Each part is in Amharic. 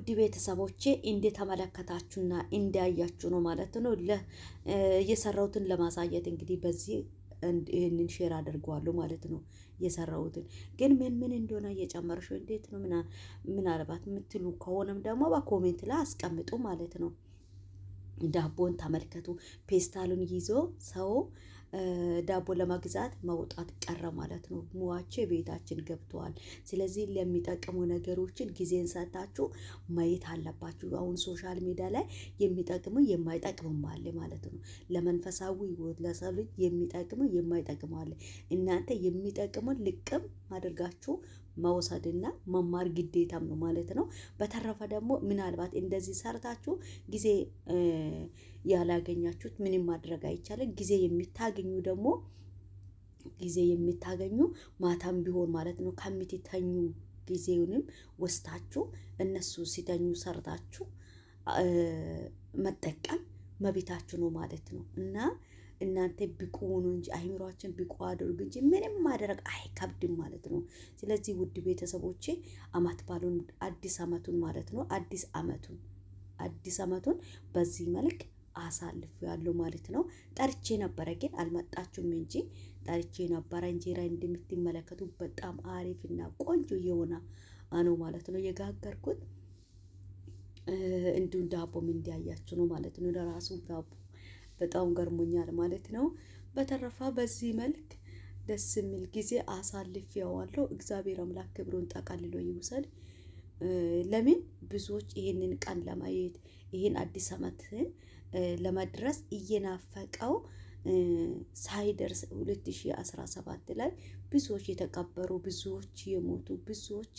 ውድ ቤተሰቦቼ እንደተመለከታችሁና እንዳያችሁ ነው ማለት ነው። የሰራውትን ለማሳየት እንግዲህ በዚህ ይሄንን ሼር አድርገዋለሁ ማለት ነው። የሰራውትን ግን ምን እንደሆነ እየጨመርሽው እንዴት ነው ምናልባት የምትሉ ከሆነም ደግሞ በኮሜንት ላይ አስቀምጡ ማለት ነው። ዳቦን ተመልከቱ። ፔስታሉን ይዞ ሰው ዳቦ ለመግዛት መውጣት ቀረ ማለት ነው። ሙዋቼ ቤታችን ገብተዋል። ስለዚህ ለሚጠቅሙ ነገሮችን ጊዜን ሰጣችሁ ማየት አለባችሁ። አሁን ሶሻል ሚዲያ ላይ የሚጠቅሙ የማይጠቅሙም አለ ማለት ነው። ለመንፈሳዊ ህይወት ለሰው ልጅ የሚጠቅሙ የማይጠቅሙ አለ። እናንተ የሚጠቅሙን ልቅም አድርጋችሁ መውሰድና መማር ግዴታም ነው ማለት ነው። በተረፈ ደግሞ ምናልባት እንደዚህ ሰርታችሁ ጊዜ ያላገኛችሁት ምንም ማድረግ አይቻልም። ጊዜ የሚታገኙ ማታም ቢሆን ማለት ነው ከምትተኙ ጊዜውንም ወስታችሁ እነሱ ሲተኙ ሰርታችሁ መጠቀም መብታችሁ ነው ማለት ነው። እና እናንተ ብቁ ሆኑ እንጂ አይምሮአችን ብቁ አድርጉ እንጂ ምንም ማድረግ አይከብድም ማለት ነው። ስለዚህ ውድ ቤተሰቦቼ አመት ባሉን አዲስ አመቱን ማለት ነው አዲስ አመቱን በዚህ መልክ አሳልፍ ያለው ማለት ነው። ጠርቼ ነበረ ግን አልመጣችሁም እንጂ ጠርቼ ነበረ። እንጀራ እንደምትመለከቱ በጣም አሪፍና ቆንጆ የሆነ ነው ማለት ነው የጋገርኩት። እንዲሁም ዳቦም እንዲያያችሁ ነው ማለት ነው። ለራሱ ዳቦ በጣም ገርሞኛል ማለት ነው። በተረፈ በዚህ መልክ ደስ የሚል ጊዜ አሳልፌዋለሁ። እግዚአብሔር አምላክ ክብሩን ጠቅልሎ ይውሰድ። ለምን ብዙዎች ይሄንን ቀን ለማየት ይሄን አዲስ አመትን ለመድረስ እየናፈቀው ሳይደርስ 2017 ላይ ብዙዎች የተቀበሩ ብዙዎች የሞቱ ብዙዎች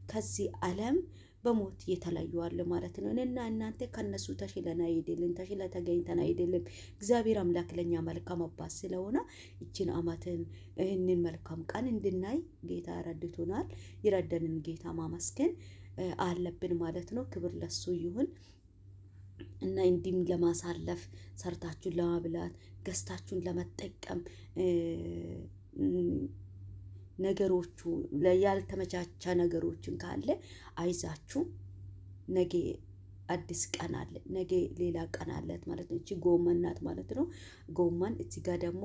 ከዚህ ዓለም በሞት የተለዩ አለ ማለት ነው። እና እናንተ ከነሱ ተሽለን አይደለም ተሽለ ተገኝተን አይደለም። እግዚአብሔር አምላክ ለኛ መልካም አባት ስለሆነ እቺን አመትን ይህንን መልካም ቀን እንድናይ ጌታ ረድቶናል። ይረዳንን ጌታ ማመስገን አለብን ማለት ነው። ክብር ለሱ ይሁን። እና እንዲም ለማሳለፍ ሰርታችሁን ለማብላት ገዝታችሁን ለመጠቀም ነገሮቹ ያልተመቻቸ ነገሮችን ካለ አይዛችሁ ነገ አዲስ ቀን አለ፣ ነገ ሌላ ቀን አለት ማለት ነው። እቺ ጎመን ናት ማለት ነው። ጎመን እዚህ ጋር ደግሞ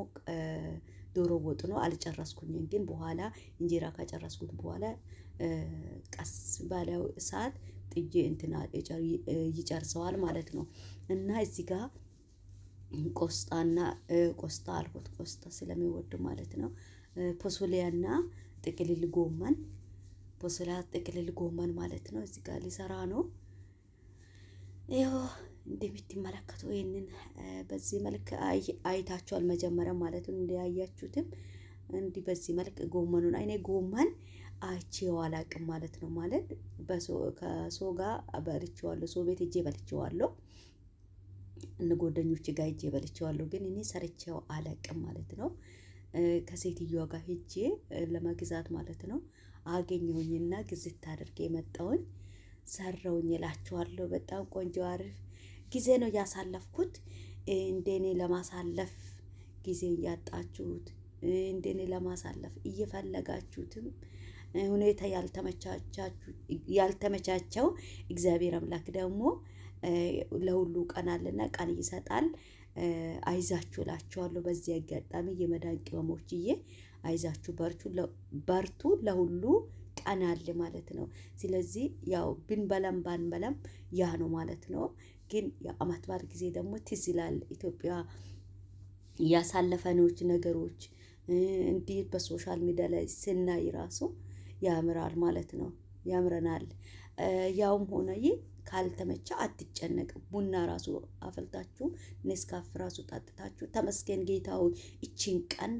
ዶሮ ወጥ ነው። አልጨረስኩኝም ግን በኋላ እንጀራ ከጨረስኩት በኋላ ቀስ ባለው እሳት ጥጄ እንትና ይጨርሰዋል ማለት ነው። እና እዚህ ጋር ቆስጣ አልኩት፣ ቆስጣ ስለሚወድ ማለት ነው። ፖሶሊያና ጥቅልል ጎመን ፖሶሊያ ጥቅልል ጎመን ማለት ነው። እዚህ ጋር ሊሰራ ነው። ይኸው እንደምትመለከቱ ይሄንን በዚህ መልክ አይታችኋል መጀመሪያ ማለት ነው። እንዲያያችሁትም እንዲህ በዚህ መልክ ጎመኑን እኔ ጎመን አይቼው አላቅም ማለት ነው። ማለት ከሰው ጋር በልቼዋለሁ፣ ሰው ቤት ሄጄ በልቼዋለሁ፣ እነ ጓደኞቼ ጋር ሄጄ በልቼዋለሁ፣ ግን እኔ ሰርቼው አላቅም ማለት ነው። ከሴትዮዋ ጋር ሄጄ ለመግዛት ማለት ነው አገኘሁኝና ግዝት አድርጌ የመጣውን ሰራውኝ እላችኋለሁ። በጣም ቆንጆ አሪፍ ጊዜ ነው ያሳለፍኩት። እንደኔ ለማሳለፍ ጊዜ እያጣችሁት እንደኔ ለማሳለፍ እየፈለጋችሁትም ሁኔታ ያልተመቻቸው እግዚአብሔር አምላክ ደግሞ ለሁሉ ቀን አለና ቀን ይሰጣል። አይዛችሁ እላችኋለሁ። በዚህ አጋጣሚ የመዳን ቅመሞችዬ አይዛችሁ በርቱ፣ ለሁሉ ቀን አለ ማለት ነው። ስለዚህ ያው ብንበላም ባንበላም ያ ነው ማለት ነው። ግን የዓመት በዓል ጊዜ ደግሞ ትዝ ይላል። ኢትዮጵያ ያሳለፈኖች ነገሮች እንዲህ በሶሻል ሚዲያ ላይ ስናይ ራሱ ያምራል ማለት ነው። ያምረናል። ያውም ሆነ ይህ ካልተመቻ አትጨነቅ። ቡና ራሱ አፈልታችሁ ኔስካፍ ራሱ ጠጥታችሁ ተመስገን ጌታው እቺን ቀን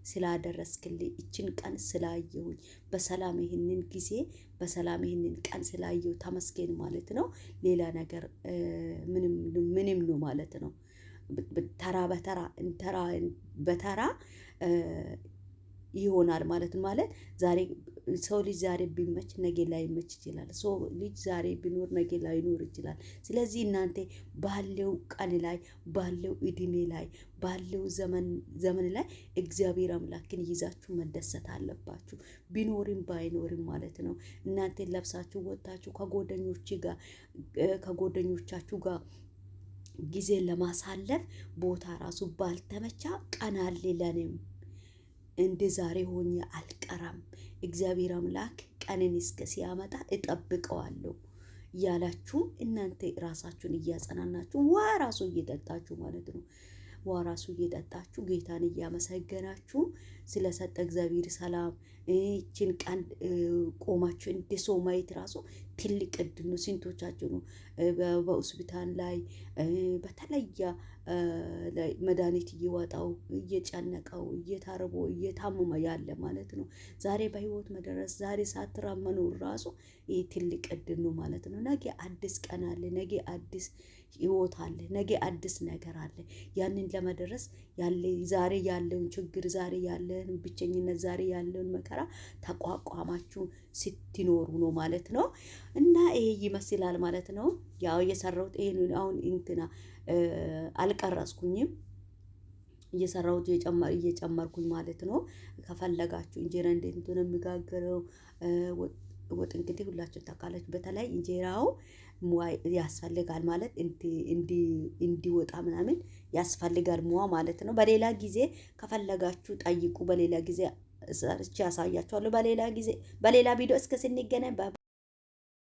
ስላደረስክልኝ እቺን ቀን ስላየሁኝ በሰላም ይህንን ጊዜ በሰላም ይህንን ቀን ስላየሁ ተመስገን ማለት ነው። ሌላ ነገር ምንም ነው ማለት ነው። ተራ በተራ ይሆናል ማለት ነው። ማለት ዛሬ ሰው ልጅ ዛሬ ቢመች ነገ ላይመች ይችላል። ሰው ልጅ ዛሬ ቢኖር ነገ ላይኖር ይችላል። ስለዚህ እናንተ ባለው ቀን ላይ ባለው እድሜ ላይ ባለው ዘመን ላይ እግዚአብሔር አምላክን ይዛችሁ መደሰት አለባችሁ። ቢኖርም ባይኖርም ማለት ነው። እናንተ ለብሳችሁ ወጣችሁ ከጓደኞቻችሁ ጋር ጊዜ ለማሳለፍ ቦታ ራሱ ባልተመቻ ቀን አለ ለኔም እንደ ዛሬ ሆኜ አልቀራም። እግዚአብሔር አምላክ ቀንን እስከ ሲያመጣ እጠብቀዋለሁ ያላችሁ እናንተ ራሳችሁን እያጸናናችሁ ዋ ራሱ እየጠጣችሁ ማለት ነው። ዋ ራሱ እየጠጣችሁ ጌታን እያመሰገናችሁ ስለሰጠ እግዚአብሔር ሰላም እቺን ቀን ቆማችሁ እንደ ሰው ማየት ራሱ ትልቅ እድል ነው። ስንቶቻችሁ ነው በሆስፒታል ላይ በተለየ መድኃኒት እየወጣው እየጨነቀው እየታረቦ እየታመመ ያለ ማለት ነው። ዛሬ በህይወት መድረስ ዛሬ ሳትራብ መኖር ራሱ ይሄ ትልቅ እድል ነው ማለት ነው። ነገ አዲስ ቀን አለ፣ ነገ አዲስ ህይወት አለ፣ ነገ አዲስ ነገር አለ። ያንን ለመድረስ ዛሬ ያለውን ችግር ዛሬ ያለውን ብቸኝነት ዛሬ ያለውን መከራ ተቋቋማችሁ ስትኖሩ ነው ማለት ነው። እና ይሄ ይመስላል ማለት ነው። ያው የሰራሁት ይሄን አሁን አልቀረጽኩኝም እየሰራሁት እየጨመርኩኝ ማለት ነው። ከፈለጋችሁ እንጀራ እንዴት እንደሆነ የሚጋገረው ወጥ እንግዲህ ሁላችሁ ታውቃላችሁ። በተለይ እንጀራው ሙያ ያስፈልጋል ማለት እንዲወጣ ምናምን ያስፈልጋል ሙያ ማለት ነው። በሌላ ጊዜ ከፈለጋችሁ ጠይቁ። በሌላ ጊዜ ሰርቼ ያሳያችኋለሁ። በሌላ ቪዲዮ እስከ ስንገናኝ